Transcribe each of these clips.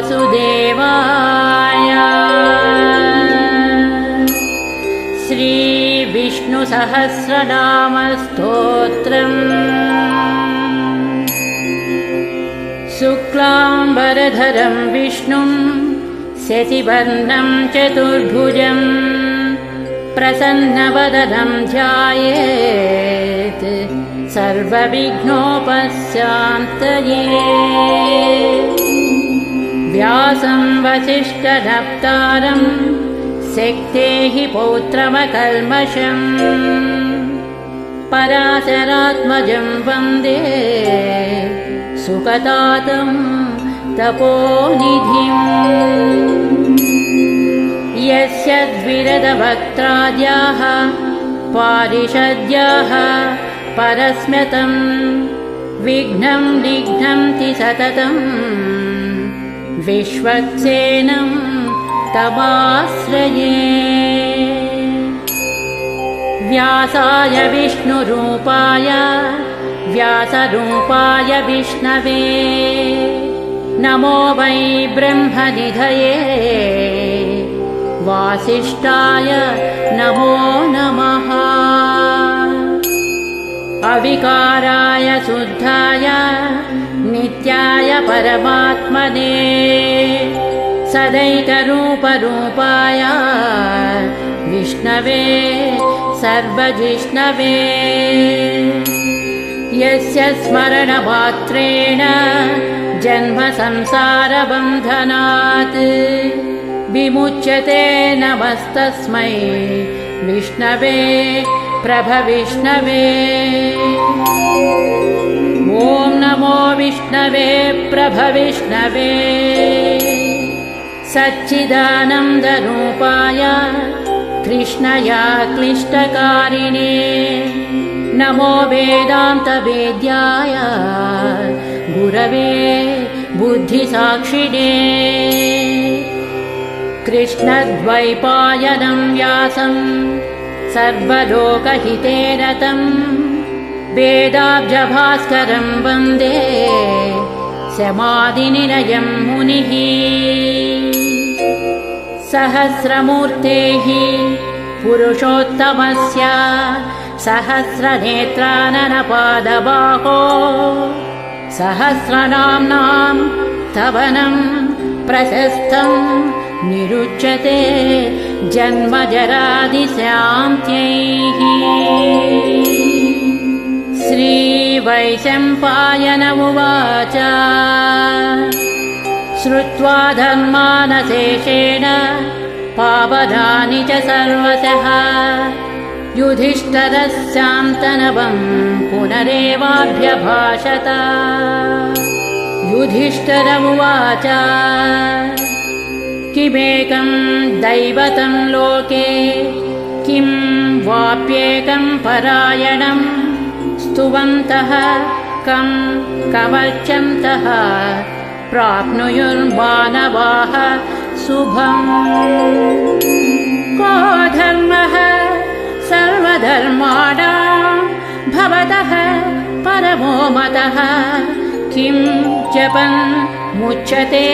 वासुदेवाय। श्रीविष्णुसहस्रनामस्तोत्रम्। शुक्लाम्बरधरं विष्णुं शशिवर्णं चतुर्भुजं प्रसन्नवदनं ध्यायेत् सर्वविघ्नोपशान्तये। व्यासं वसिष्ठनप्तारं शक्तेः पौत्रमकल्मषम् पराशरात्मजं वन्दे सुखदातं तपोनिधिम्। यस्य द्विरदवक्त्राद्याः पारिषद्याः परस्म्यतं विघ्नं निघ्नन्ति सततं विश्वक्सेनं तमाश्रये। व्यासाय विष्णुरूपाय व्यासरूपाय विष्णवे नमो वै ब्रह्मनिधये वासिष्ठाय नमो नमः। अविकाराय शुद्धाय नित्याय परमात्मने सदैकरूपरूपाय विष्णवे सर्वजिष्णवे। यस्य स्मरणमात्रेण जन्म संसारबन्धनात् विमुच्यते नमस्तस्मै विष्णवे प्रभविष्णवे। ॐ नमो विष्णवे प्रभविष्णवे सच्चिदानन्दरूपाय कृष्णय क्लिष्टकारिणे नमो वेदान्तवेद्याय गुरवे बुद्धिसाक्षिणे। कृष्णद्वैपायनं व्यासं सर्वलोकहिते रतं वेदाब्जभास्करं वन्दे समाधिनिलयं मुनिः। सहस्रमूर्तेः पुरुषोत्तमस्य सहस्रनेत्राननपादबाहो सहस्रनाम्नां स्तवनं प्रशस्तं निरुच्यते जन्मजरादिशान्त्यैः। श्रीवैशम्पायन उवाच श्रुत्वा धर्मानशेषेण पावनानि च सर्वशः युधिष्ठिरस्यान्तनवं पुनरेवाभ्यभाषत। युधिष्ठिर उवाच किमेकं दैवतं लोके किं वाप्येकं परायणं स्तुवन्तः कं कवचन्तः प्राप्नुयुर्मानवाः शुभम्। को धर्मः सर्वधर्माणां भवतः परमो मतः किं जपन् मुच्यते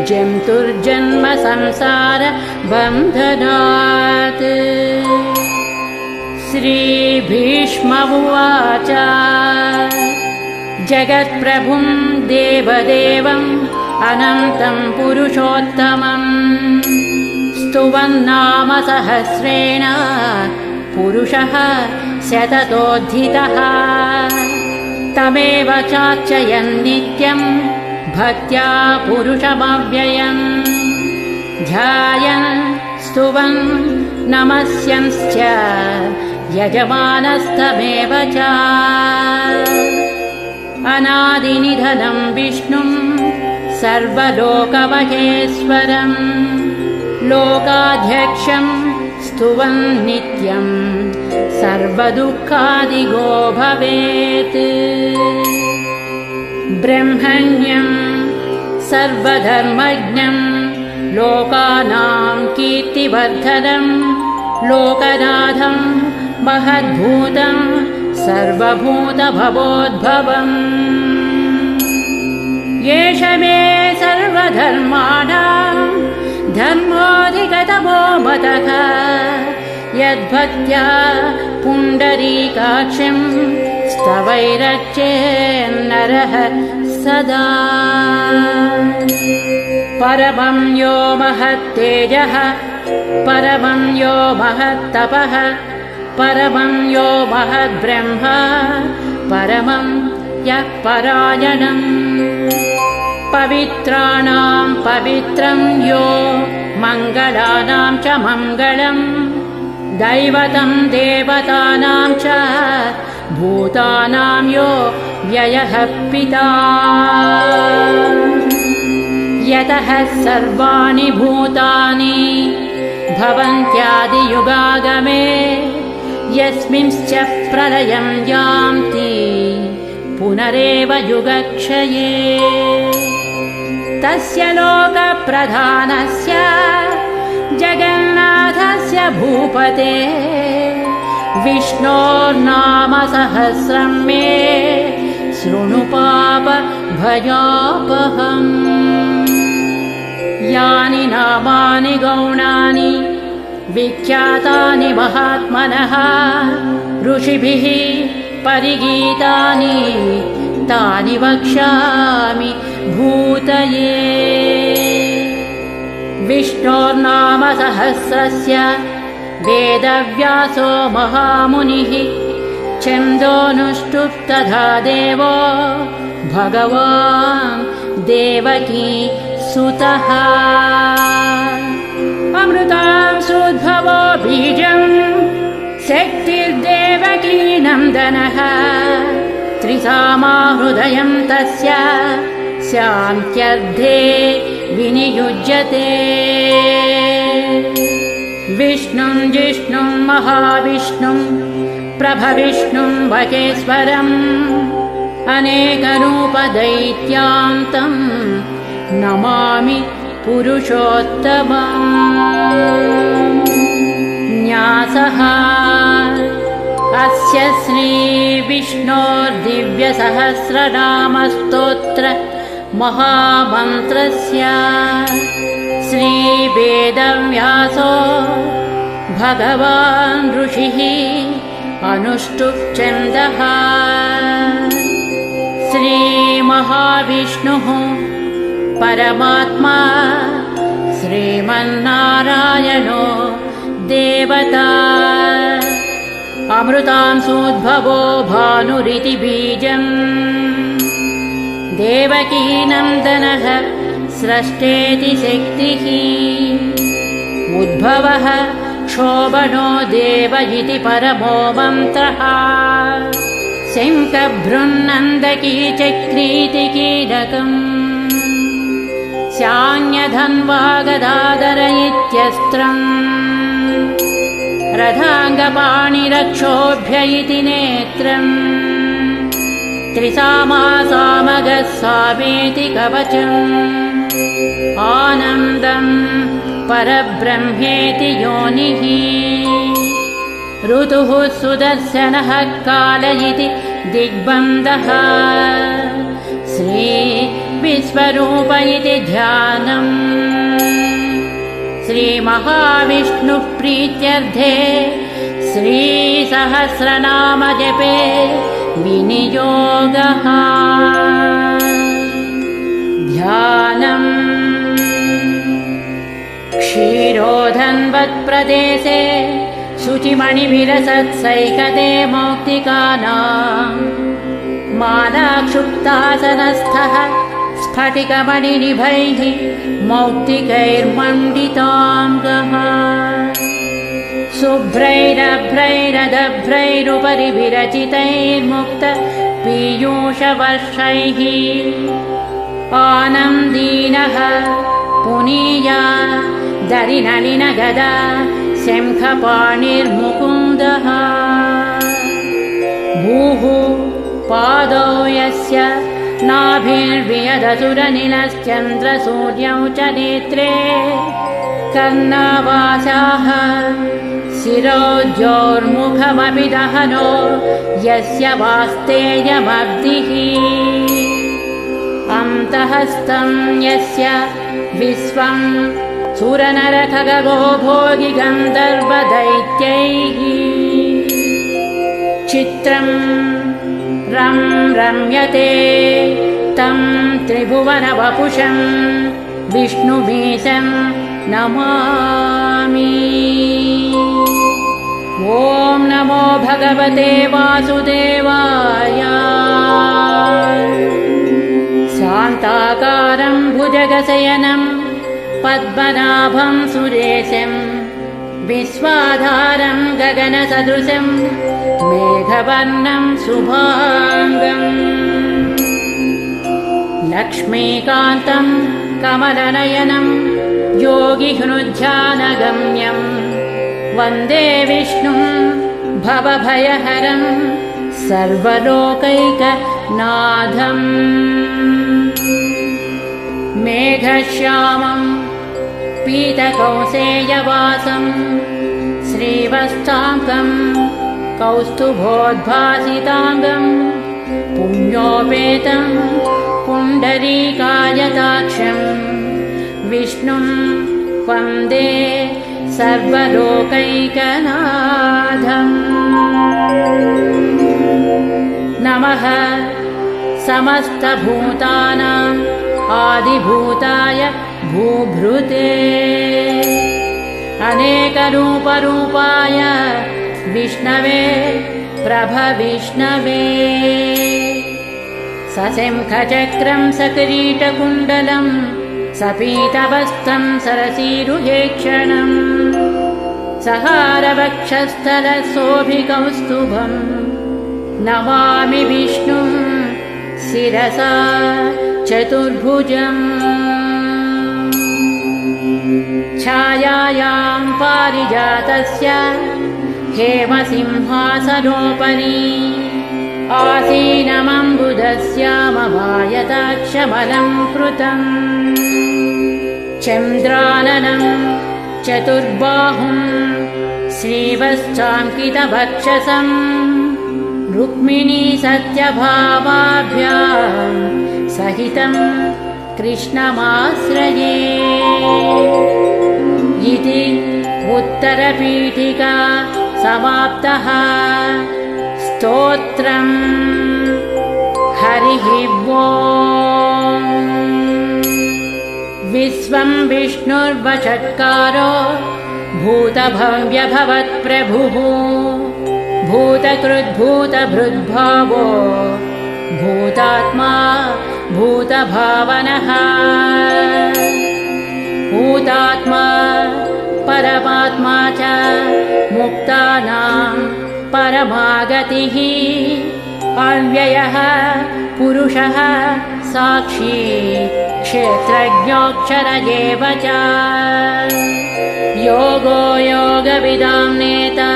जन्तुर्जन्म संसार बन्धनात्। श्रीभीष्म उवाच जगत्प्रभुं देवदेवम् अनन्तं पुरुषोत्तमम् स्तुवन्नाम सहस्रेण पुरुषः शततोऽधिकः। तमेव चार्चयन् नित्यं भक्त्या पुरुषमव्ययम् ध्यायन् स्तुवन् नमस्यंश्च यजमानस्तमेव च। अनादिनिधनं विष्णुं सर्वलोकमहेश्वरं लोकाध्यक्षं स्तुवन् नित्यं सर्वदुःखादिगो भवेत्। ब्रह्मण्यं सर्वधर्मज्ञं लोकानां कीर्तिवर्धनं लोकनाथं महद्भूतं सर्वभूतभवोद्भवम्। एष मे सर्वधर्मा बहवो मतः यद्भक्त्या पुण्डरीकाक्षं स्तवैरर्चेन्नरः सदा। परमं यो महत्तेजः परमं यो महत्तपः परमं यो महद्ब्रह्म परमं यः परायणम्। पवित्राणां पवित्रं यो मङ्गलानां च मङ्गलम् दैवतं देवतानां च भूतानां यो व्ययः पिता। यतः सर्वाणि भूतानि भवन्त्यादियुगागमे यस्मिंश्च प्रलयं यान्ति पुनरेव युगक्षये। तस्य लोकप्रधानस्य जगन्नाथस्य भूपते विष्णोर्नामसहस्रं मे शृणु पापभयापहम्। यानि नामानि गौणानि विख्यातानि महात्मनः ऋषिभिः परिगीतानि तानि वक्ष्यामि भूतये। विष्णोर्नामसहस्रस्य वेदव्यासो महामुनिः छन्दोनुष्टुप्तधा देवो भगवान् देवकी सुतः। अमृतां सुद्भवो बीजं शक्तिर्देवकी नन्दनः त्रिसामा हृदयं तस्य शान्त्यर्थे विनियुज्यते। विष्णुं जिष्णुं महाविष्णुं प्रभविष्णुं वकेश्वरम् अनेकरूपदैत्यान्तं नमामि पुरुषोत्तमम्। न्यासः अस्य श्रीविष्णोर्दिव्यसहस्रनामस्तोत्र महामन्त्रस्य श्रीवेदव्यासो भगवान् ऋषिः अनुष्टुप् छन्दः। श्रीमहाविष्णुः परमात्मा श्रीमन्नारायणो देवता। अमृतांशोद्भवो भानुरिति बीजम् देवकी नन्दनः स्रष्टेति शक्तिः। उद्भवः क्षोभनो देव इति परमो मन्त्रः। शङ्खभृन्नन्दकी चक्रीति कीलकम् शान्यधन्वागदाधर इत्यस्त्रम् रथाङ्गपाणिरक्षोभ्य इति नेत्रम् त्रिसामा सामगः सामेति कवचम् आनन्दम् परब्रह्मेति योनिः। ऋतुः सुदर्शनः काल इति दिग्बन्धः श्रीविश्वरूप इति ध्यानम्। श्रीमहाविष्णुः प्रीत्यर्थे श्रीसहस्रनाम जपे विनियोगः। ध्यानम् क्षीरोधन्वत्प्रदेशे शुचिमणिभिरसत्सैकते मौक्तिकानाम् मालाक्षुप्तासनस्थः स्फटिकमणिनिभैः मौक्तिकैर्मण्डिताङ्गः। शुभ्रैरभ्रैरदभ्रैरुपरि विरचितैर्मुक्त पीयूषवर्षैः आनन्दीनः पुनीया दरिनलिनगदा शङ्खपाणिर्मुकुन्दः। भूः पादौ यस्य नाभिर्वियदसुरनिलश्चन्द्रसूर्यौ च नेत्रे कर्णावासाः शिरोद्योर्मुखमपि दहनो यस्य वास्तेयमब्धिः। अन्तःस्थं यस्य विश्वं सुरनरखगो भोगि गन्धर्वदैत्यैः चित्रं रम्यते तं त्रिभुवनवपुषं विष्णुमीशं नमामि। ॐ नमो भगवते वासुदेवाय। शान्ताकारं भुजगशयनं पद्मनाभं सुरेशं विश्वाधारं गगनसदृशं मेघवर्णं शुभाङ्गम् लक्ष्मीकान्तं कमलनयनं योगिहृद्ध्यानगम्यं वन्दे विष्णुं भवभयहरं सर्वलोकैकनाथम्। मेघश्यामं पीतकौसेयवासं श्रीवत्साङ्गं कौस्तुभोद्भासिताङ्गं पुण्योपेतं पुण्डरीकायताक्षं विष्णुं वन्दे सर्वलोकैकनाथम्। नमः समस्तभूतानाम् आदिभूताय भूभृते अनेकरूपरूपाय विष्णवे प्रभविष्णवे सशङ्खचक्रं सकिरीटकुण्डलं सपीतवस्त्रं सरसीरुहेक्षणं सहारवक्षस्थलशोभिकौस्तुभं नमामि विष्णुं शिरसा चतुर्भुजम्। छायायां पारिजातस्य हेमसिंहासनोपरि आसीनमम्बुधस्यामभायताक्षमलं कृतम् चन्द्राननं चतुर्बाहुं श्रीवत्साङ्कितवक्षसं रुक्मिणी सत्यभामाभ्यां सहितं कृष्णमाश्रये। इति उत्तरपीठिका समाप्तः। स्तोत्रम् हरिः ओम्। विश्वं विष्णुर्वषट्कारो भूतभव्यभवत्प्रभुः भूतकृद्भूतभृद्भावो भूतात्मा भूतभावनः भूतात्मा परमात्मा च मुक्तानां परमागतिः अव्ययः पुरुषः साक्षी क्षेत्रज्ञोऽक्षर एव च योगो योगविदां नेता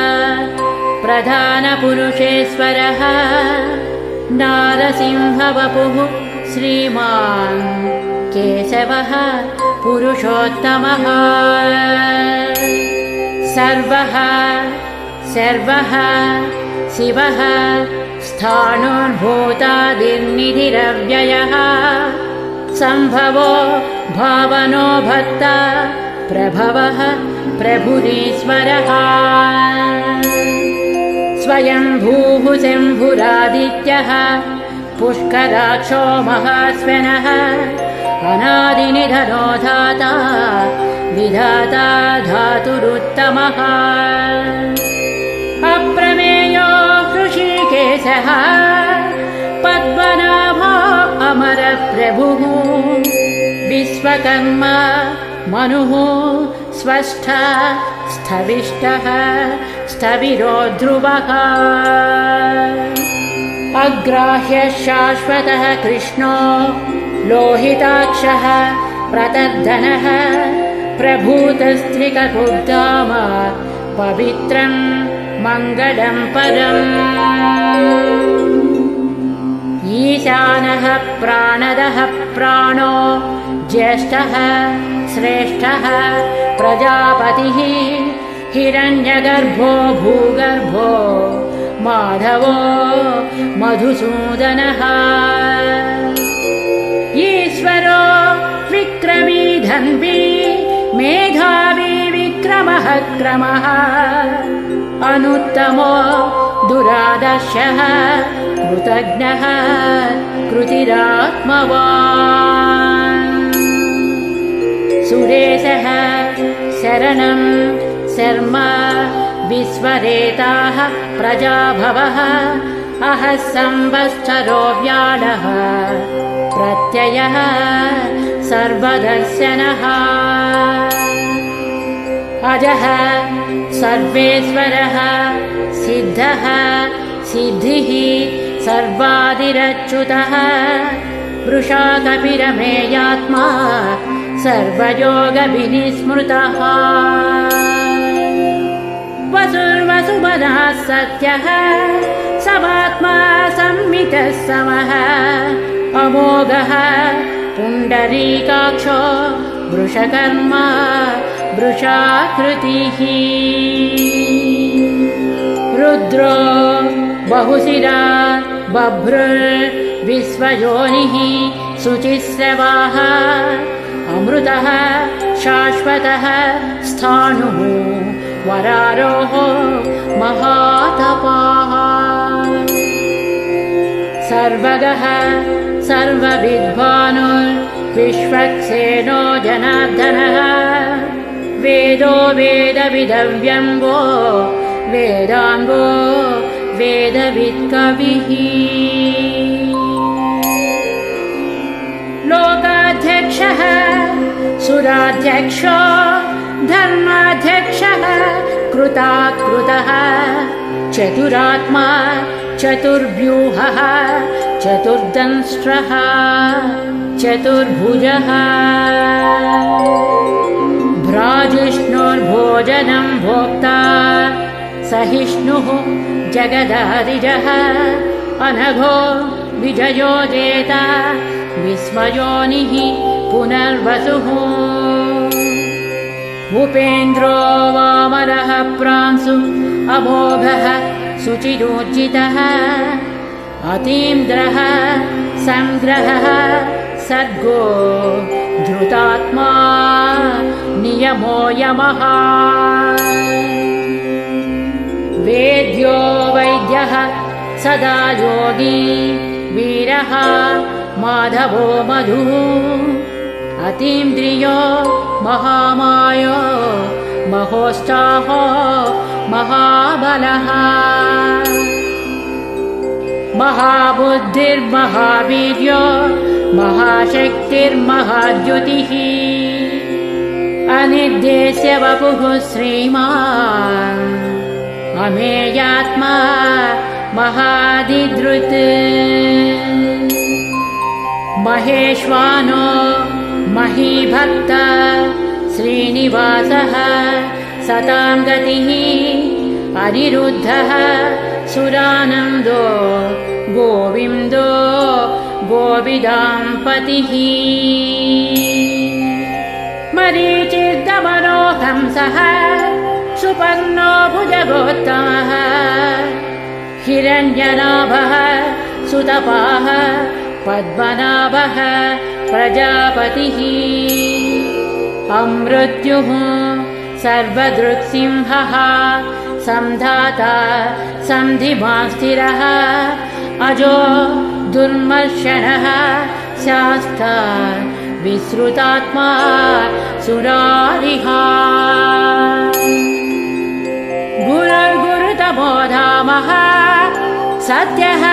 प्रधानपुरुषेश्वरः नारसिंहवपुः श्रीमान् केशवः पुरुषोत्तमः सर्वः सर्वः शिवः स्थाणुर्भूतादिर्निधिरव्ययः सम्भवो भावनो भर्ता प्रभवः प्रभुरीश्वरः स्वयंभूः शम्भुरादित्यः पुष्कराक्षो महास्वनः अनादिनिधनो धाता विधाता धातुरुत्तमः अप्रमेयो ऋषिकेशः पद्मनाभो अमरप्रभुः विश्वकर्मा मनुः स्वस्था स्थविष्टः स्थविरो ध्रुवः अग्राह्यः शाश्वतः कृष्णो लोहिताक्षः प्रतर्धनः प्रभूतस्त्रिककुर्धाम पवित्रं मङ्गलं परम् ईशानः प्राणदः प्राणो ज्येष्ठः श्रेष्ठः प्रजापतिः हिरण्यगर्भो भूगर्भो माधवो मधुसूदनः ईश्वरो विक्रमी धन्वी मेधावी विक्रमः क्रमः अनुत्तमो दुरादर्शः कृतज्ञः कृतिरात्मवान् सुरेशः शरणं शर्म विश्वरेताः प्रजाभवः अहः संवत्सरो व्याळः प्रत्ययः सर्वदर्शनः अजः सर्वेश्वरः सिद्धः सिद्धिः सर्वादिरच्युतः वृषा कपिरमेयात्मा सर्वयोगविनिस्मृतः वसुर्वसुमनः सत्यः समात्मा संमितः समः अमोघः पुण्डरीकाक्षो वृषकर्मा वृषाकृतिः रुद्रो बहुशिरा बभ्रुर्विश्वयोनिः शुचिस्रवाः अमृतः शाश्वतः स्थाणुः वरारोः महातपाः सर्वगः सर्वविद्वानुर्विश्वक्सेनो जनार्दनः वेदो वेदविदव्यङ्गो वेदाङ्गो वेदवित्कविः लोकाध्यक्षः सुराध्यक्षो धर्माध्यक्षः कृताकृतः चतुरात्मा चतुर्व्यूहः चतुर्दंष्ट्रः चतुर्भुजः भ्राजिष्णुर्भोजनं भोक्ता सहिष्णुः जगदादिजः अनघो विजयो जेता विस्मयोनिः पुनर्वसुः उपेन्द्रो वामरः प्रांशु अमोघः शुचिरोज्जितः अतीन्द्रः संग्रहः सर्गो धृतात्मा नियमो यमः वेद्यो वैद्यः सदा योगी वीरः माधवो मधुः अतीन्द्रियो महामायो महोत्साहो महाबलः महाबुद्धिर्महावीर्यो महाशक्तिर्महाद्युतिः अनिर्देश्य वपुः श्रीमान् अमेयात्मा महादिदृत् महेश्वानो महीभक्त श्रीनिवासः सतां गतिः अनिरुद्धः सुरानन्दो गोविन्दो गोविदाम्पतिः मरीचिर्दमनो हंसः सुपर्णो भुजगोत्तमः हिरण्यनाभः सुतपाः पद्मनाभः प्रजापतिः अमृत्युः सर्वदृक्सिंहः संधाता सन्धिमास्थिरः अजो दुर्मर्शनः शास्ता विश्रुतात्मा सुरारिः गुरुर्गुरुतमो धामः सत्यः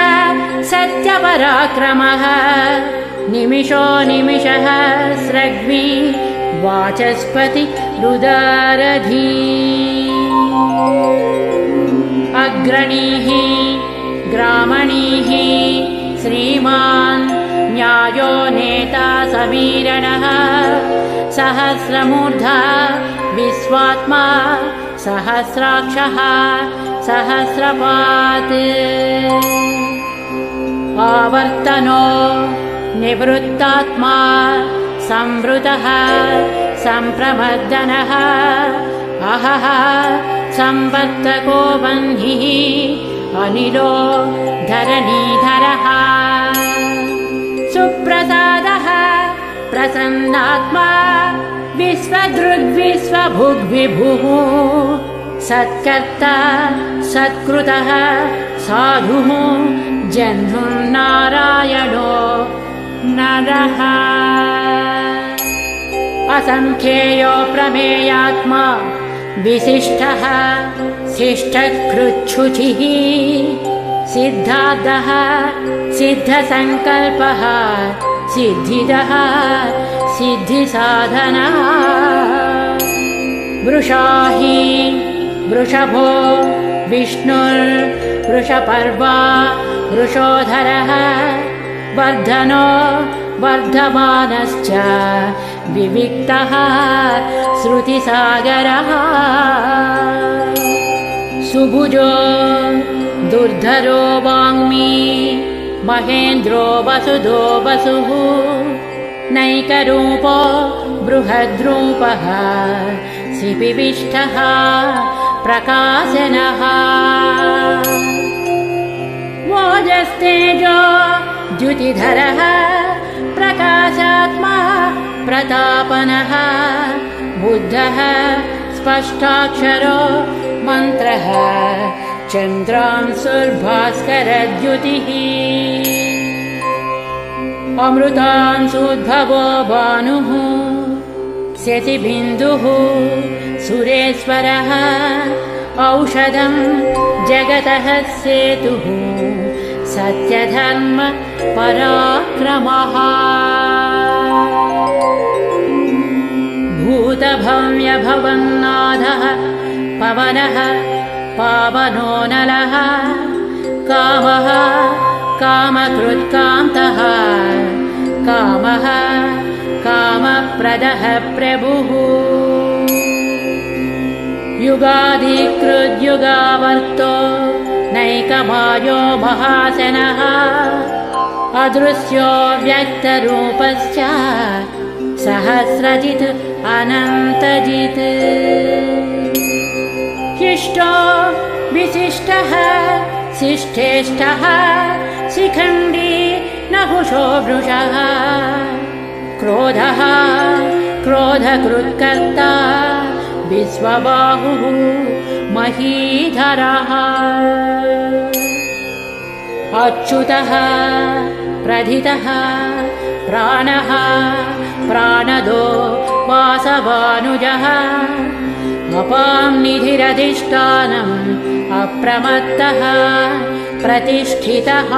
सत्यपराक्रमः निमिषो निमिषः स्रग्वी वाचस्पति रुदारधी अग्रणीः ग्रामणीः श्रीमान् न्यायो नेता समीरणः सहस्रमूर्धा विश्वात्मा सहस्राक्षः सहस्रपात् आवर्तनो निवृत्तात्मा संवृतः संप्रमर्दनः अहः संवर्तको बन्धिः अनिलो धरणीधरः सुप्रसादः प्रसन्नात्मा विश्वदृग् विश्वभुग्विभुः सत्कर्ता सत्कृतः साधुः जह्नुं नारायणो नरः असंख्येयो प्रमेयात्मा विशिष्टः शिष्टकृच्छुचिः सिद्धार्थः सिद्धसङ्कल्पः सिद्धिदः सिद्धिसाधनः वृषाही वृषभो विष्णुर्वृषपर्वा वृषोधरः वर्धनो वर्धमानश्च विविक्तः श्रुतिसागरः सुभुजो दुर्धरो वाङ्मी महेन्द्रो वसुधो वसुः नैकरूपो बृहद्रूपः शिपिविष्टः प्रकाशनः ओजस्तेजो द्युतिधरः प्रकाशात्मा प्रतापनः बुद्धः स्पष्टाक्षरो मन्त्रः चन्द्रांशुर्भास्करद्युतिः अमृतांशुद्भवो भानुः शशिबिन्दुः सुरेश्वरः औषधं जगतः सेतुः सत्यधर्म पराक्रमः भूतभव्यभवन्नाथः पवनः पावनो नलः कामः कामकृत्कान्तः कामः कामप्रदः प्रभुः युगाधिकृद्युगावर्तो नैकमायो महासनः अदृश्यो व्यक्तरूपश्च सहस्रजित् अनन्तजित् शिष्टो विशिष्टः शिष्ठेष्टः शिखण्डी नहुषो वृषः क्रोधः क्रोधकृत्कर्ता विश्वबाहुः महीधरः अच्युतः प्रथितः प्राणः प्राणदो वासवानुजः अपां निधिरधिष्ठानम् अप्रमत्तः प्रतिष्ठितः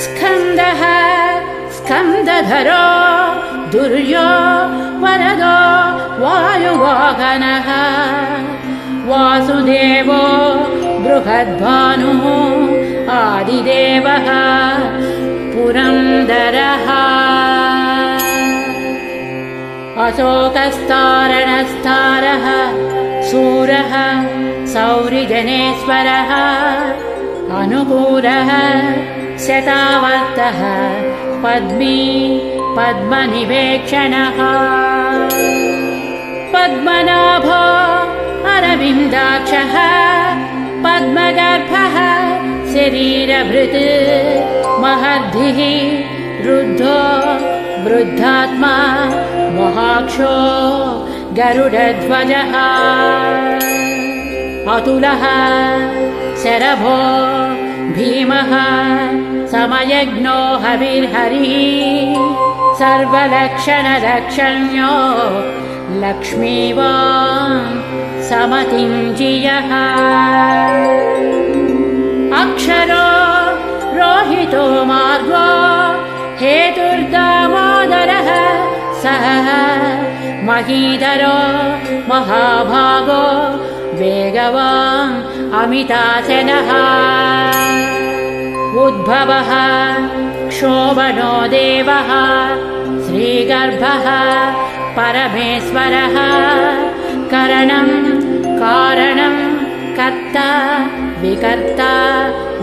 स्कन्दः स्कन्दधरो दुर्यो वरदो वायुवाहनः वासुदेवो बृहद्भानुः आदिदेवः पुरन्दरः अशोकस्तारणस्तारः शूरः सौरिजनेश्वरः अनुकूलः शतावर्तः पद्मी पद्मनिवेक्षणः पद्मनाभो अरविन्दाक्षः पद्मगर्भः शरीरभृत् महद्भिः रुद्धो वृद्धात्मा महाक्षो गरुडध्वजः अतुलः शरभो भीमः समयज्ञो हविर्हरिः सर्वलक्षणलक्षण्यो लक्ष्मीवान् समतिञ्जियः अक्षरो रोहितो मार्गो हेतुर्दामोदरः सः महीधरो महाभागो वेगवान् अमिताशनः उद्भवः क्षोभनो देवः श्रीगर्भः परमेश्वरः करणं कारणं कर्ता विकर्ता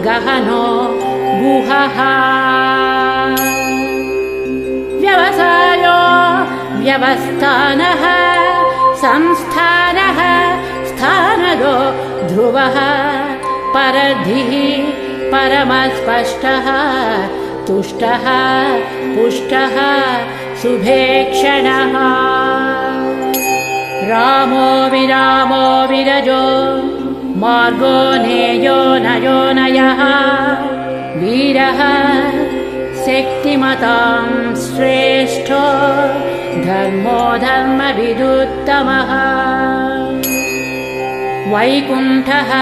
गहनो गुहः व्यवसायो व्यवस्थानः संस्थानः स्थानदो ध्रुवः परधिः परमस्पष्टः तुष्टः पुष्टः शुभेक्षणः रामो विरामो विरजो मार्गो नेयो नयो नयः वीरः शक्तिमतां श्रेष्ठो धर्मो धर्मविदुत्तमः वैकुण्ठः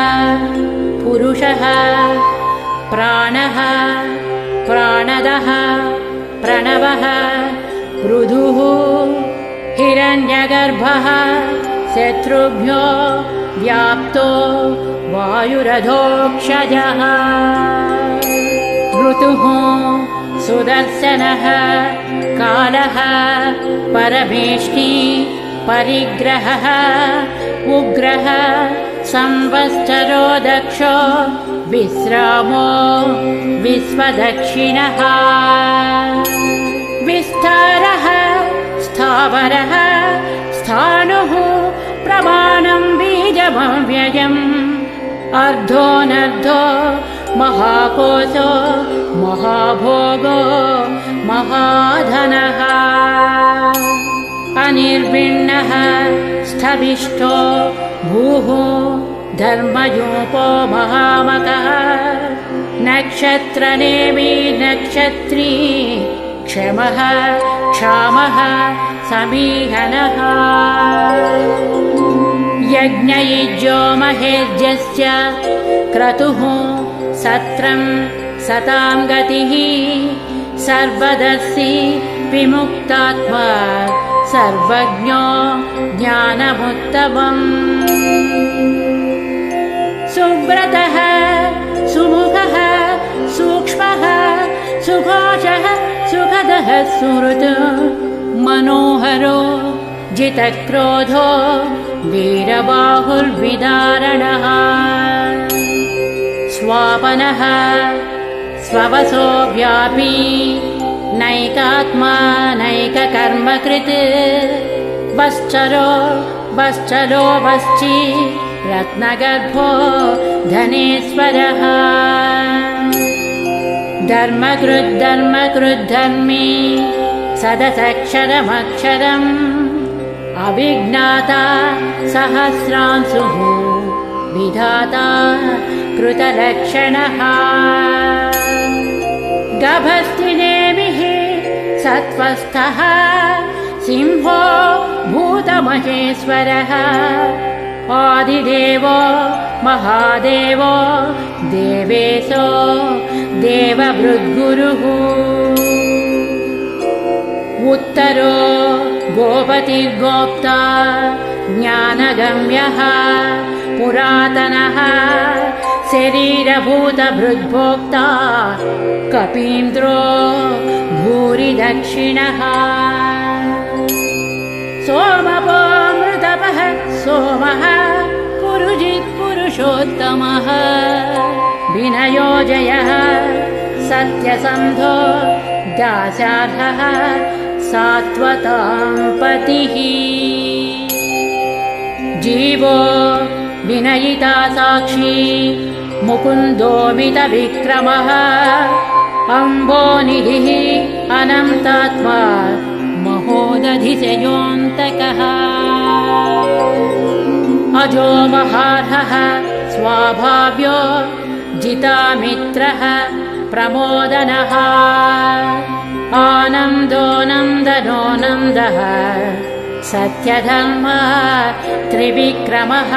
पुरुषः प्राणः प्राणदः प्रणवः पृथुः हिरण्यगर्भः शत्रुभ्यो व्याप्तो वायुरधोक्षजः ऋतुः सुदर्शनः कालः परमेष्टि परिग्रहः उग्रः संवत्सरो दक्षो विश्रामो विश्वदक्षिणः विस्तारः स्थावरः स्थाणुः प्रमाणं बीजमव्ययम् अर्धोऽनर्धो महाकोशो महाभोगो महाधनः अनिर्विण्णः स्थविष्ठो भूः धर्मयूपो महामकः नक्षत्रनेमि नक्षत्री क्षमः क्षामः समीहनः यज्ञयुज्यो महेज्यस्य क्रतुः सत्रं सतां गतिः सर्वदर्शी विमुक्तात्मा सर्वज्ञो ज्ञानमुत्तमम् सुव्रतः सुमुखः सूक्ष्मः सुभाषः सुखदः सुहृत् मनोहरो जितक्रोधो वीरबाहुर्विदारणः स्वापनः स्ववसो व्यापी नैकात्मा नैककर्मकृत् वश्चलो वश्ची रत्नगर्भो धनेश्वरः धर्मकृद्धर्मी सदसक्षरमक्षरम् अविज्ञाता सहस्रांशुः विधाता कृतलक्षणः गभस्तिनेमिः सत्त्वस्थः सिंहो भूतमहेश्वरः आदिदेवो महादेवो देवेशो देवभृद्गुरुः उत्तरो गोपतिर्गोप्ता ज्ञानगम्यः पुरातनः शरीरभूतभृद्भोक्ता कपीन्द्रो भूरिदक्षिणः सोमपोऽमृतपः सोमः पुरुषोत्तमः विनयो जयः सत्यसन्धो दास्यार्हः सात्वतां पतिः जीवो विनयिता साक्षी मुकुन्दोमितविक्रमः अम्बोनिधिः अनन्तात्मा महोदधिशयोऽन्तकः अजो महार्हः स्वाभाव्यो जितामित्रः प्रमोदनः आनन्दो नन्दनो नन्दः सत्यधर्म त्रिविक्रमः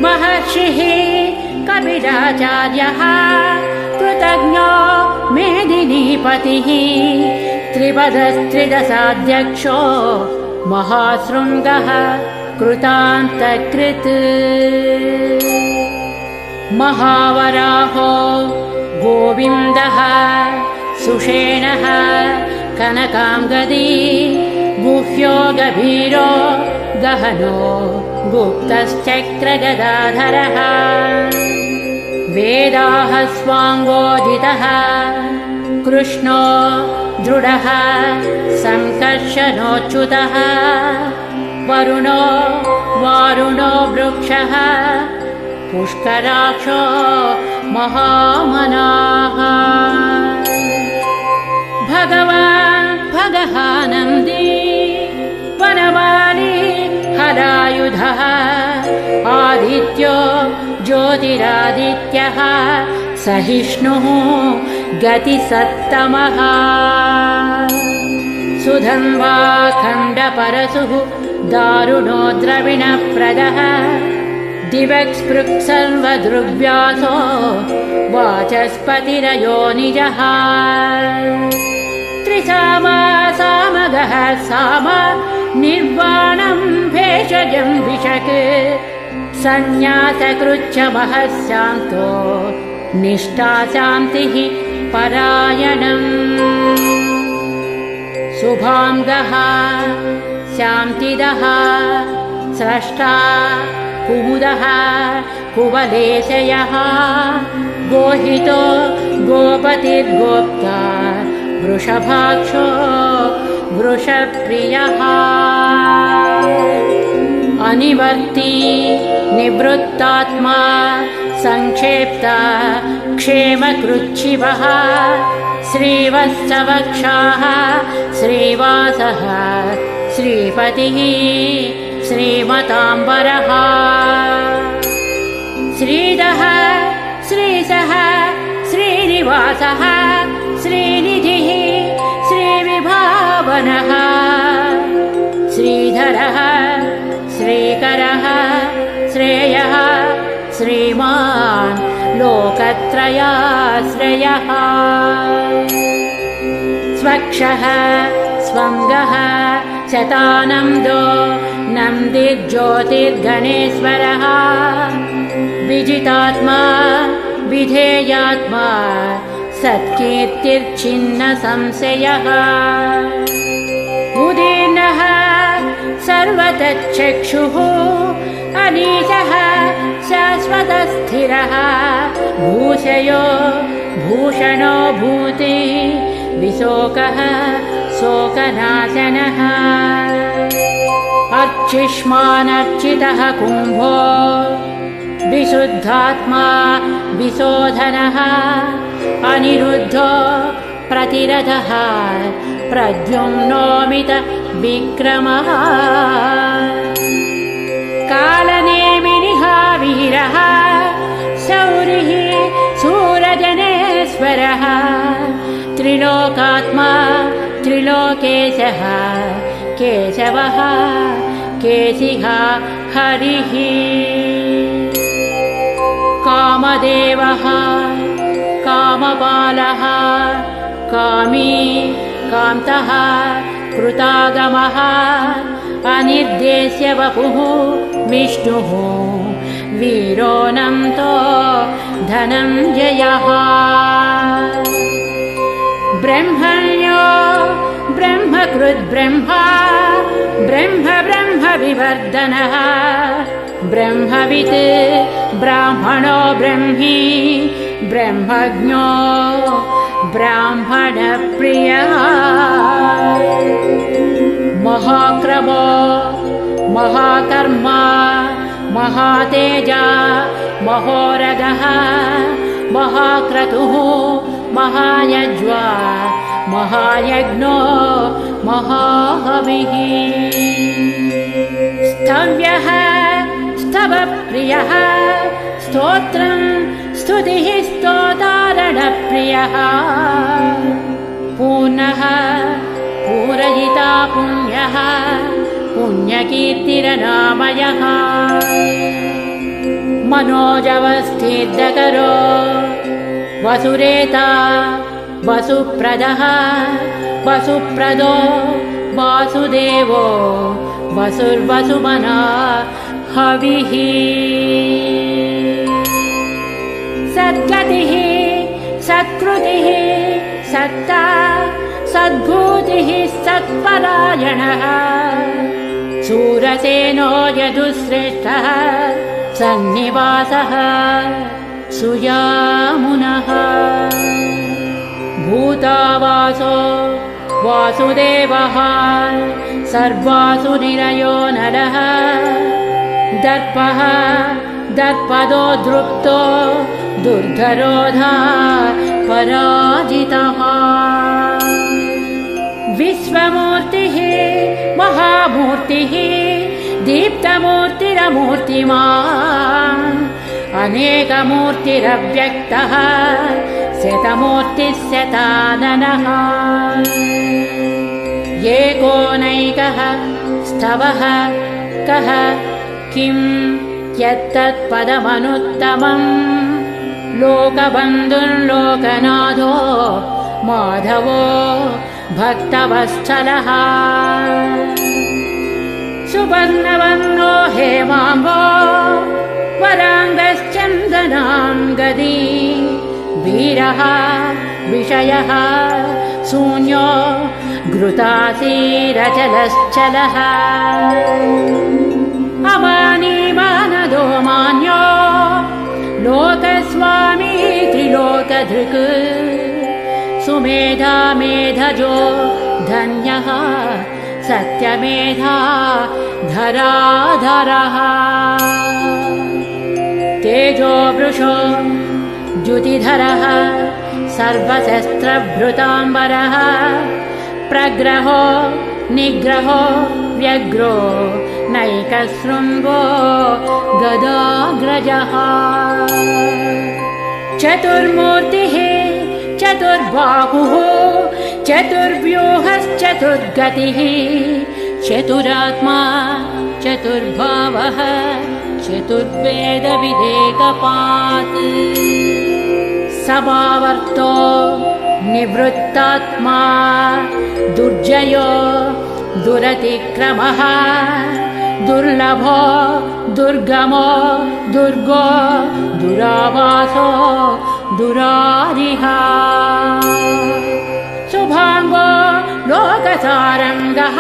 महर्षिः कपिलाचार्यः कृतज्ञो मेदिनीपतिः त्रिपदस्त्रिदशाध्यक्षो महाशृङ्गः कृतान्तकृत् महावराहो गोविन्दः सुषेणः कनकाङ्गदी गुह्यो गभीरो गहनो गुप्तश्चक्रगदाधरः वेदाः स्वाङ्गोदितः कृष्णो दृढः संकर्षणोच्युतः वरुणो वारुणो वृक्षः पुष्कराक्षो महामनाः भगवान् भगहानन्दी वनमाली नघः आदित्यो ज्योतिरादित्यः सहिष्णुः गतिसत्तमः सुधन्वा खण्डपरशुः दारुणो द्रविणप्रदः दिवक्स्पृक्सर्वदृग्व्यासो वाचस्पतिरयो निजः त्रिसामा सामगः साम निर्वाणं भेषजं विशक् संज्ञातकृच्छमः शान्तो निष्ठा शान्तिः परायणम् शुभाङ्गः शान्तिदः स्रष्टा कुमुदः कुवलेशयः गोहितो गोपतिर्गोप्ता वृषभाक्षो वृषप्रियः अनिवर्ती निवृत्तात्मा संक्षेप्ता क्षेमकृच्छिवः श्रीवत्सवक्षाः श्रीवासः श्रीपतिः श्रीमताम्बरः श्रीदः श्रीसः श्रीनिवासः श्रीनिधिः श्रीविभावनः श्रीधरः श्रीकरः श्रेयः श्रीमान् लोकत्रयाश्रयः स्वक्षः स्वङ्गः शतानन्दो नन्दिर्ज्योतिर्गणेश्वरः विजितात्मा विधेयात्मा सत्कीर्तिर्छिन्न संशयः उदीर्णः सर्वतच्चक्षुः अनीशः शाश्वतस्थिरः भूषयो भूषणो भूति विशोकः शोकनाशनः अर्चिष्मानर्चितः कुम्भो विशुद्धात्मा विशोधनः अनिरुद्धो प्रतिरथः प्रद्युम्नोमित विक्रमः कालनेमिनिः वीरः शौरिः शूरजनेश्वरः त्रिलोकात्मा त्रिलोकेशः केशवः केशिः हरिः कामदेवः कामपालः कामी कान्तः कृतागमः अनिर्देश्य वपुः विष्णुः वीरोऽनन्तो धनञ्जयः ब्रह्मण्यो ब्रह्मकृद्ब्रह्मा ब्रह्म विवर्धनः ब्रह्मवित् ब्राह्मणो ब्रह्मी ब्रह्मज्ञो ब्राह्मणप्रियः महाक्रमो महाकर्मा महातेजा महोरगः महाक्रतुः महायज्वा महायज्ञो महाहविः स्तव्यः स्तवप्रियः स्तोत्रं स्तुतिः स्तोतारणप्रियः पूर्णः पूरयिता पुण्यः पुण्यकीर्तिरनामयः मनोजवस्थितकरो वसुरेता वसुप्रदः वसुप्रदो वासुदेवो वसुर्वसुमना हविः सद्गतिः सत्कृतिः सत्ता सद्भूतिः सत्परायणः शूरसेनो यदुश्रेष्ठः सन्निवासः सुयामुनः भूतावासो वासुदेवः सर्वासु निरयो नरः दर्पः दर्पदो दृप्तो दुर्धरोधा पराजितः विश्वमूर्तिः महामूर्तिः दीप्तमूर्तिरमूर्तिमान् अनेकमूर्तिरव्यक्तः शतमूर्तिः शताननः एकोनैकः स्तवः कः किं यत्तत्पदमनुत्तमम् लोकबन्धुर्लोकनाथो माधवो भक्तवत्सलः सुवर्णवर्णो हेमाम्बो वराङ्गश्चन्दनाङ्गदी वीरः विषयः शून्यो घृतासीरचलश्चलः अमानीमानदो मान्यो लोकस्वामी त्रिलोकधृक् सुमेधा मेधजो धन्यः सत्यमेधा धराधरः तेजो वृषो द्युतिधरः सर्वशस्त्रभृताम्बरः प्रग्रहो निग्रहो व्यग्रो नैकशृङ्गो गदाग्रजः चतुर्मूर्तिः चतुर्बाहुः चतुर्व्यूहश्चतुर्गतिः चतुरात्मा चतुर्भावः चतुर्वेदविदेकपात् समावर्तो निवृत्तात्मा दुर्जयो दुरतिक्रमः दुर्लभो दुर्गमो दुर्गो दुरावासो दुरारिः शुभाङ्गो लोकसारङ्गः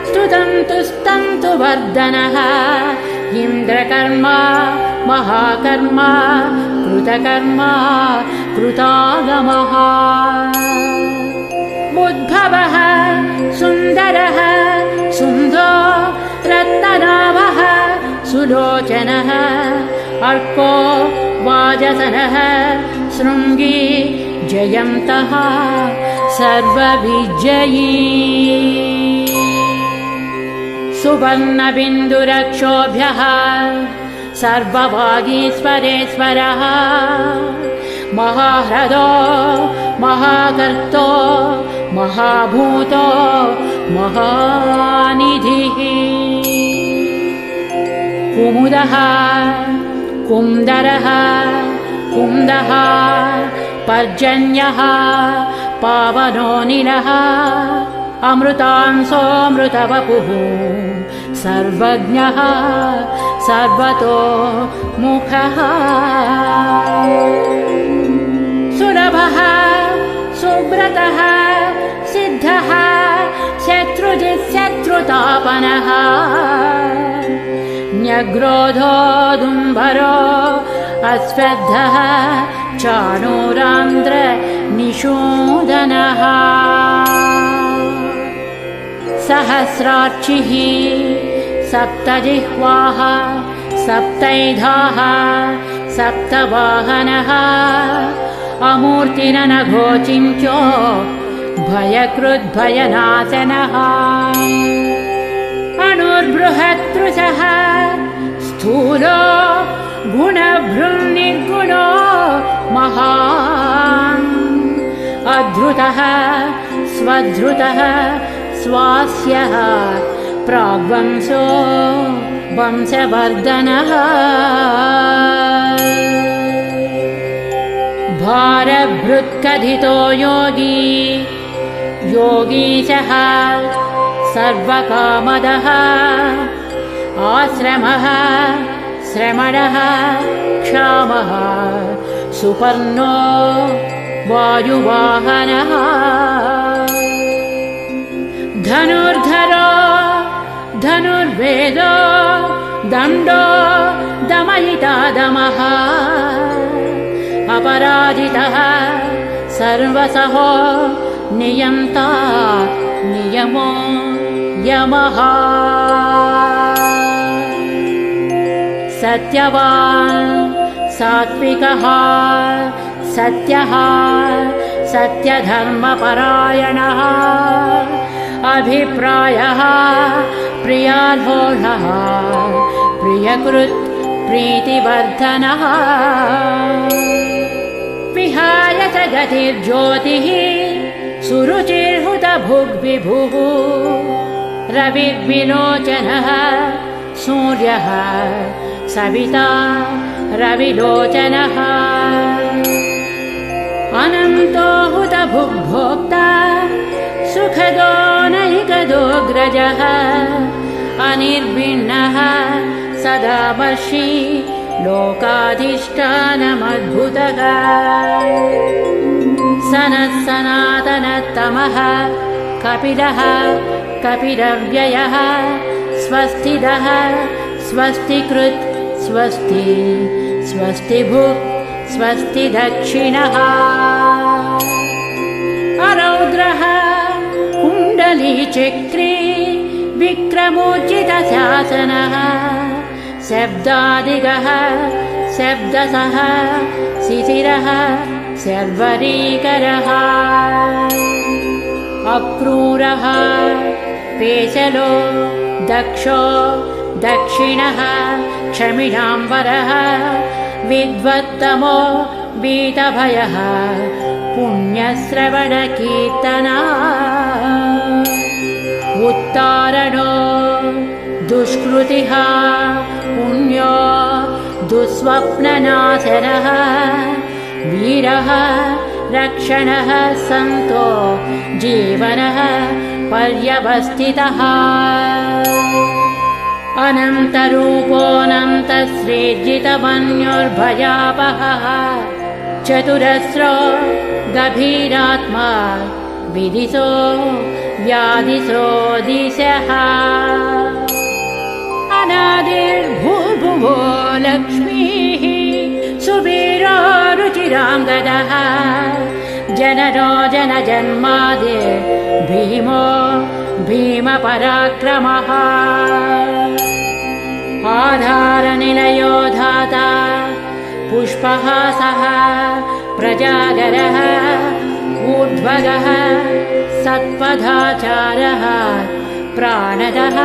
स्तुतन्तु वर्धनः इन्द्रकर्मा महाकर्मा कृतकर्मा कृतागमः उद्भवः सुन्दरः सुन्दो रत्ननाभः सुलोचनः अर्को वाजसनः शृङ्गी जयन्तः सर्वविजयी सुवर्णबिन्दुरक्षोभ्यः सर्ववागीश्वरेश्वरः महाह्रदो महाकर्तो महाभूतो महानिधिः कुमुदः कुन्दरः कुन्दः पर्जन्यः पावनोऽनिलः अमृतांसोऽमृतवपुः सर्वज्ञः सर्वतो मुखः सुलभः सुव्रतः सिद्धः शत्रुजित्शत्रुतापनः न्यग्रोधोदुम्बरो अस्वद्धः चाणूरान्द्र निषूदनः सहस्रार्चिः सप्तजिह्वाः सप्तैधाः सप्तवाहनः अमूर्तिरनघोचिन्त्यो भयकृद्भयनाशनः अणुर्बृहत्तृषः स्थूलो गुणभृन्निर्गुणो महान् अधृतः स्वधृतः स्वास्यः प्राग्वंशो वंशवर्धनः भारभृत्कथितो योगी योगीशः सर्वकामदः आश्रमः श्रमणः क्षामः सुपर्णो वायुवाहनः धनुर्धरो धनुर्वेदो दण्डो दमयिता दमः अपराजितः सर्वसहो नियन्ता नियमो यमः सत्यवान् सात्विकः सत्यः सत्यधर्मपरायणः अभिप्रायः प्रियालोलः प्रियकृत् प्रीतिवर्धनः विहाय च गतिर्ज्योतिः सुरुचिर्हुतभुग्विभुः रविर्विलोचनः सूर्यः सविता रविलोचनः अनन्तो हुतभुग्भोक्ता सुखदो नैकदोऽग्रजः अनिर्भिन्नः सदावर्षी लोकाधिष्ठानमद्भुतः सनः सनातनतमः कपिलः कपिलव्ययः स्वस्तिदः स्वस्तिकृत् स्वस्ति स्वस्तिभुक् स्वस्ति दक्षिणः अरौद्रः कुण्डलीचक्रे विक्रमोज्जितशासनः शब्दादिगः शब्दसः शिशिरः शर्वरीकरः अक्रूरः पेशलो दक्षो दक्षिणः क्षमिणाम्बरः विद्वत्तमो वीतभयः पुण्यश्रवणकीर्तना उत्तारणो दुष्कृतिः पुण्यो दुःस्वप्ननाशनः वीरः रक्षणः सन्तो जीवनः पर्यवस्थितः अनन्तरूपोऽनन्तश्रीर्जितमन्योर्भयापहः चतुरस्रो गभीरात्मा विदिशो व्याधिसो दिशः अनादिर्भूर्भुवो लक्ष्मीः सुवीरो रुचिराङ्गदः जननो जनजन्मादिर् भीमो भीमपराक्रमः आधारनिलयो धाता पुष्पहासः प्रजागरः ऊर्ध्वगः सत्पथाचारः प्राणदः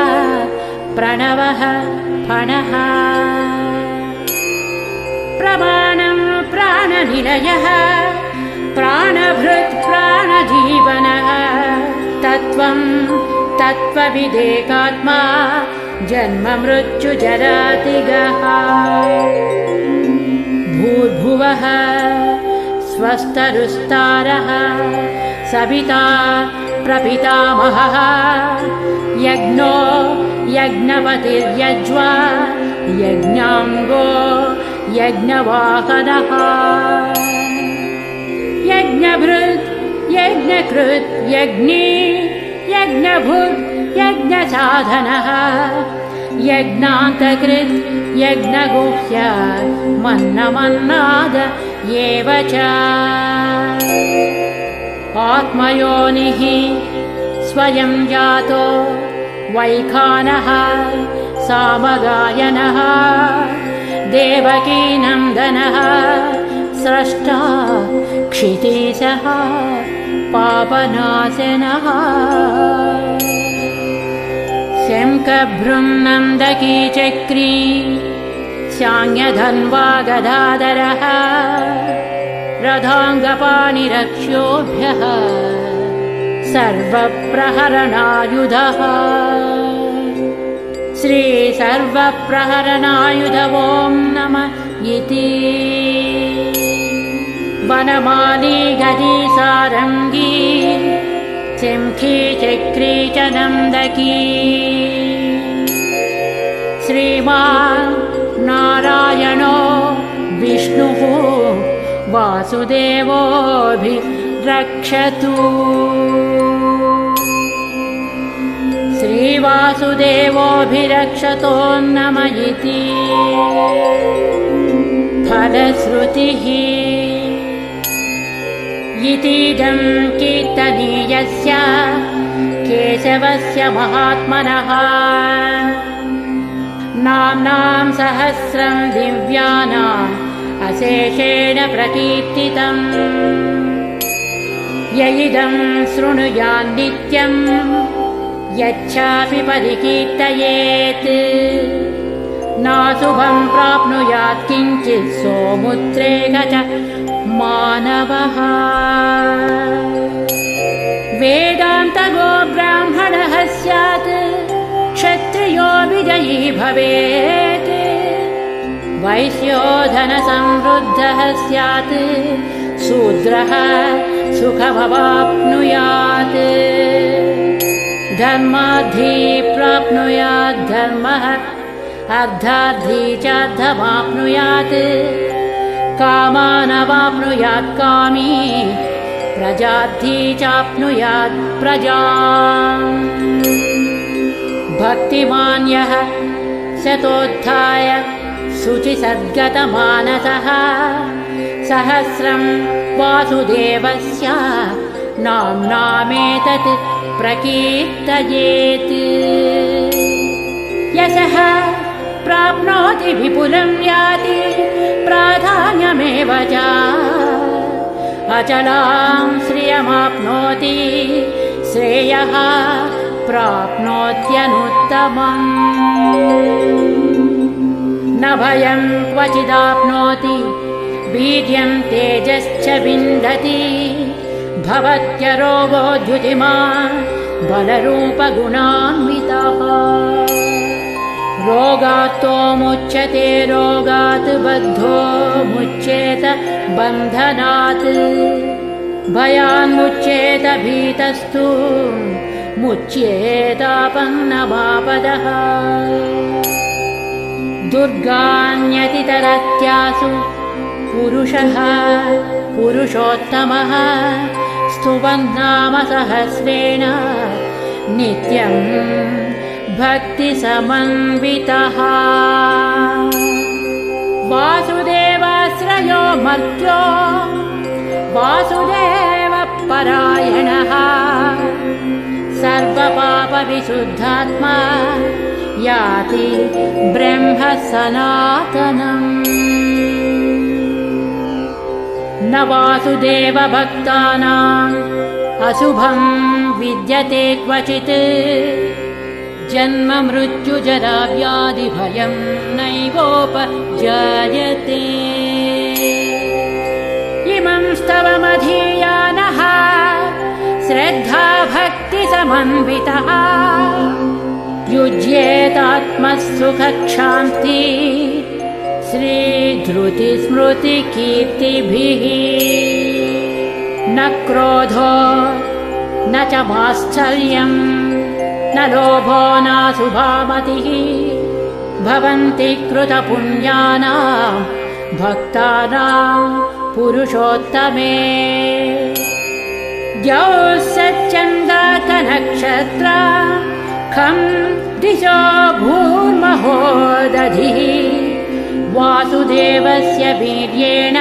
प्रणवः फणः प्रमाणं प्राणनिलयः प्राणभृत् प्राणजीवनः तत्त्वं तत्त्वविदेकात्मा जन्म मृत्युजरातिगः भूर्भुवः स्वस्तरुस्तारः सविता प्रपितामहः यज्ञो यज्ञपतिर्यज्वा यज्ञाङ्गो यज्ञवाहनः यज्ञभृत् यज्ञकृत् यज्ञी यज्ञभुक् यज्ञसाधनः यज्ञान्तकृत् यज्ञगुह्य मन्नमन्नाद एव च आत्मयोनिः स्वयं जातो वैखानः सामगायनः देवकीनन्दनः स्रष्टा क्षितीशः पापनाशनः शङ्खभृङ्नन्दकी चक्री शाङ्गधन्वा गदाधरः रथाङ्गपाणिरक्ष्योभ्यः सर्वप्रहरणायुधः श्रीसर्वप्रहरणायुध ॐ नमः इति वनमाली गदी सारङ्गी शङ्खी चक्री च नन्दकी श्रीमान् नारायणो विष्णुः वासुदेवोऽभिरक्षतु श्रीवासुदेवोऽभिरक्षतो नमः इति फलश्रुतिः इतीदं कीर्तनीयस्य केशवस्य महात्मनः नाम्नां सहस्रं दिव्यानाम् अशेषेण प्रकीर्तितम् य इदं शृणुयान् नित्यं यच्चापि परिकीर्तयेत् नाशुभं प्राप्नुयात् किञ्चित् सोमुद्रेक च मानवः। वेदान्तगो ब्राह्मणः स्यात् क्षत्रियो विजयी भवेत् वैश्यो धनसमृद्धः स्यात् शूद्रः सुखमवाप्नुयात् धर्मार्थी प्राप्नुयात् धर्मः अर्थार्थी च अर्थमाप्नुयात् कामानवाप्नुयात् कामी प्रजार्थी चाप्नुयात् प्रजाम्। भक्तिमान् यः शतोत्थाय शुचिसद्गतमानसः सहस्रं वासुदेवस्य नाम्नामेतत् प्रकीर्तयेत्। यशः प्राप्नोति विपुलं याति प्राधान्यमेव च अचलां श्रियमाप्नोति श्रेयः प्राप्नोत्यनुत्तमम्। न भयं क्वचिदाप्नोति वीर्यं तेजश्च विन्दति भवत्यरोगो द्युतिमान् बलरूपगुणान्वितः। रोगात्तो मुच्यते रोगात् बद्धो मुच्येत बन्धनात् भयान्मुच्येत भीतस्तु मुच्येतापन्नमापदः। दुर्गान्यतितरत्यासु पुरुषः पुरुषोत्तमः स्तुवन्नाम सहस्रेण नित्यं भक्तिसमन्वितः। वासुदेवाश्रयो मर्त्यो वासुदेवपरायणः सर्वपापविशुद्धात्मा याति ब्रह्म सनातनम्। न वासुदेवभक्तानाम् अशुभं विद्यते क्वचित् जन्म मृत्युजरा व्याधिभयं नैवोपजायते। इमं स्तवमधीयानः श्रद्धा भक्तिसमन्वितः युज्येतात्मसुखक्षान्ति श्रीधृतिस्मृतिकीर्तिभिः। न क्रोधो न च माश्चर्यम् न लोभो नाशुभामतिः भवन्ति कृतपुण्यानां भक्तानां पुरुषोत्तमे। द्यौः सच्चन्द्रार्कनक्षत्रा खं दिशो भूर्महो दधिः वासुदेवस्य वीर्येण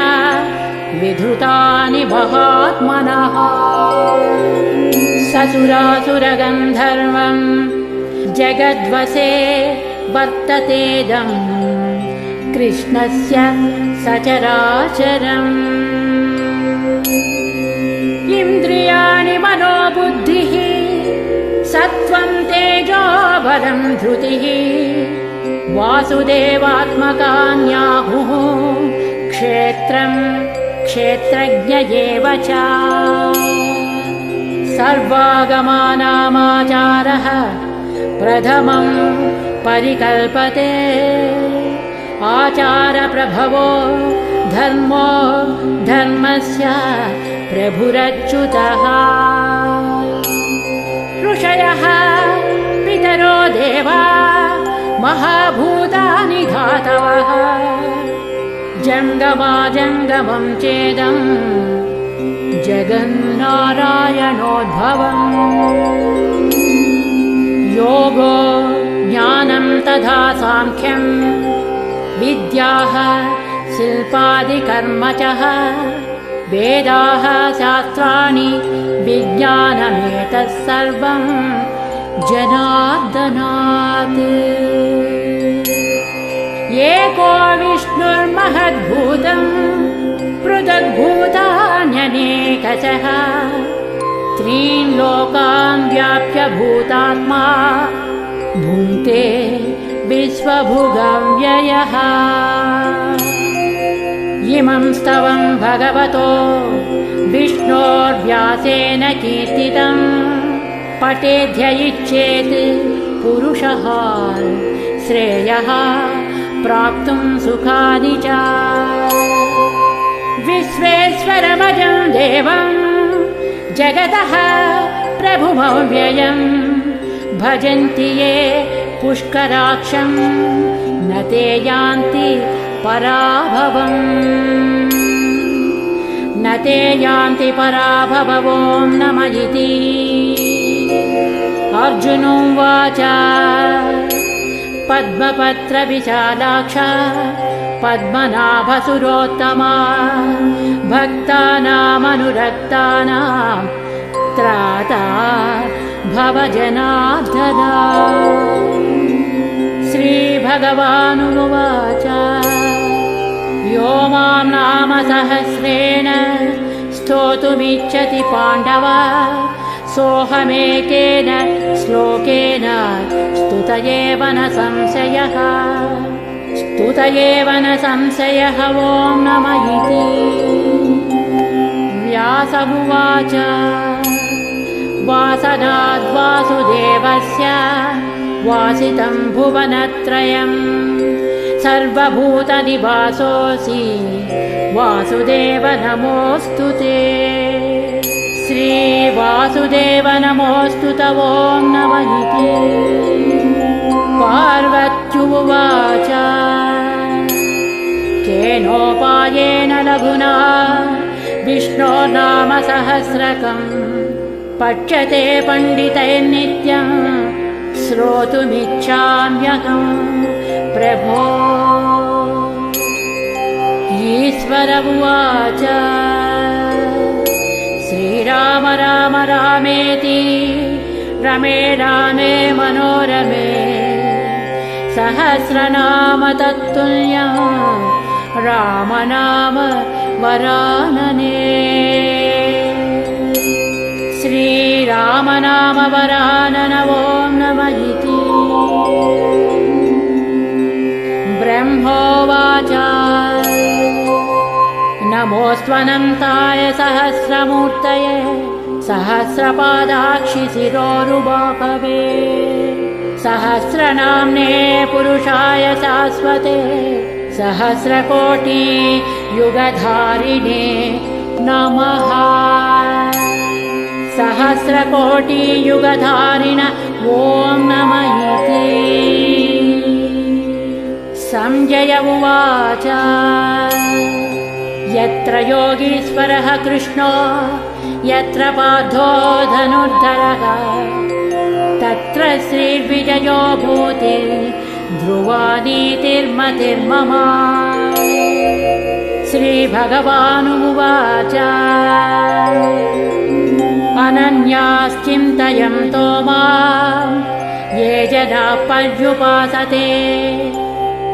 विधृतानि महात्मनः। ससुरासुरगन्धर्वं जगद्वसे वर्ततेदं कृष्णस्य सचराचरम्। इन्द्रियाणि मनोबुद्धिः सत्त्वं तेजो बलं धृतिः वासुदेवात्मकान्याहुः क्षेत्रं क्षेत्रज्ञ एव च। सर्वागमानामाचारः प्रथमं परिकल्पते आचारप्रभवो धर्मो धर्मस्य प्रभुरच्युतः। ऋषयः पितरो देवा महाभूतानि धातवः जङ्गमाजङ्गमं चेदं जगन्नारायणोद्भवम्। योगो ज्ञानं तथा साङ्ख्यं विद्याः शिल्पादिकर्म च वेदाः शास्त्राणि विज्ञानमेतत् सर्वं जनार्दनात्। एको विष्णुर्महद्भूतं पृथग्भूतान्यनेकशः त्रीन् लोकान् व्याप्य भूतात्मा भुङ्क्ते विश्वभुगव्ययः। इमं स्तवं भगवतो विष्णोर्व्यासेन कीर्तितम् पठेद्य इच्छेत् पुरुषः श्रेयः प्राप्तुं सुखानि च। विश्वेश्वरमजं देवं जगतः प्रभुमव्ययम् भजन्ति ये पुष्कराक्षं न ते यान्ति पराभवम्। न ते यान्ति पराभवो नमः इति। अर्जुनोवाच पद्मपत्रविशालाक्ष पद्मनाभसुरोत्तमा भक्तानामनुरक्तानां त्राता भवजनार्दना। श्रीभगवानुवाच यो मां नाम सहस्रेण स्तोतुमिच्छति पाण्डव सोऽहमेकेन श्लोकेन स्तुत एव न संशयः। स्तुत एव न संशयः। ॐ नमः इति। व्यास उवाच वासनाद् वासुदेवस्य वासितं भुवनत्रयम् सर्वभूतनिवासोऽसि वासुदेव नमोऽस्तु ते। श्रीवासुदेव नमोऽस्तु ते। ॐ नमः इति। पार्वत्युवाच केनोपायेन लघुना विष्णोर्नाम सहस्रकम् पठ्यते पण्डितैर्नित्यम् श्रोतुमिच्छाम्यहम् प्रभो। ईश्वर उवाच श्रीराम राम रामेति रमे रामे मनोरमे सहस्रनाम तत्तुल्यं रामनाम वरानने। श्रीरामनाम वरानन। ॐ नमः इति। ब्रह्मोवाच नमोऽस्त्वनन्ताय सहस्रमूर्तये सहस्रपादाक्षि शिरोरुबाहवे सहस्रनाम्ने पुरुषाय शाश्वते सहस्रकोटि युगधारिणे नमः। सहस्रकोटि युगधारिण ॐ नमः इति। संजय उवाच यत्र योगीश्वरः कृष्णो यत्र पार्थो धनुर्धरः तत्र श्रीर्विजयो भूति ध्रुवा नीतिर्मतिर्मम। श्रीभगवानुवाच अनन्याश्चिन्तयन्तो मां ये जनाः पर्युपासते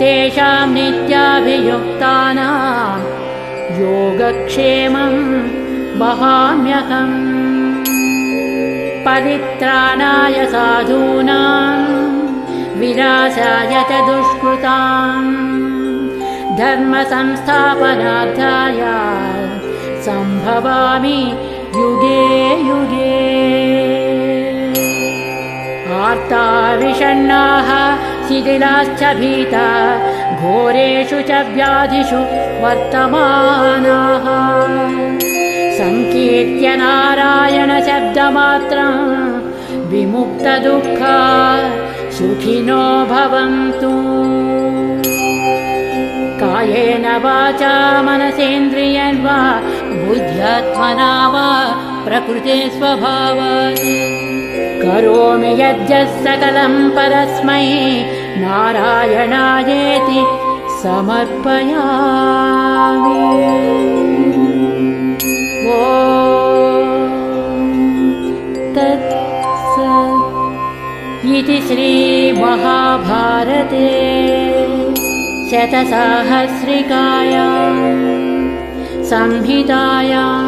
तेषां नित्याभियुक्तानां योगक्षेमं वहाम्यहम्। परित्राणाय साधूनां विनाशाय च दुष्कृतां धर्मसंस्थापनार्थाय सम्भवामि युगे युगे। आर्ता विषण्णाः शिथिलाश्च भीता घोरेषु च व्याधिषु वर्तमानाः संकीर्त्य नारायण शब्दमात्रं विमुक्तदुःखा सुखिनो भवन्तु। कायेन वाचा मनसेन्द्रियर्वा बुद्ध्यात्मना वा प्रकृते स्वभावात् करोमि यद्यत् सकलं परस्मै नारायणायेति समर्पयामि। ॐ तत्सत् इति श्रीमहाभारते शतसाहस्रिकायां संहितायां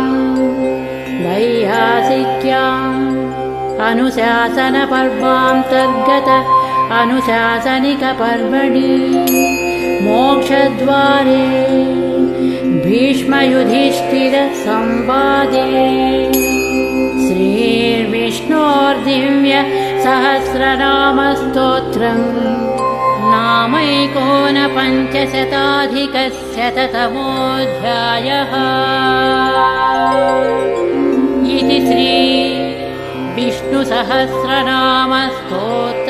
वैयासिक्याम् अनुशासनपर्वान्तर्गत अनुशासनिकपर्वणि मोक्षद्वारे भीष्मयुधिष्ठिरसंवादे श्रीर्विष्णोर्दिव्य सहस्रनामस्तोत्रम् नामैकोनपञ्चशताधिकशततमोऽध्यायः। इति श्री विष्णुसहस्रनामस्तोत्र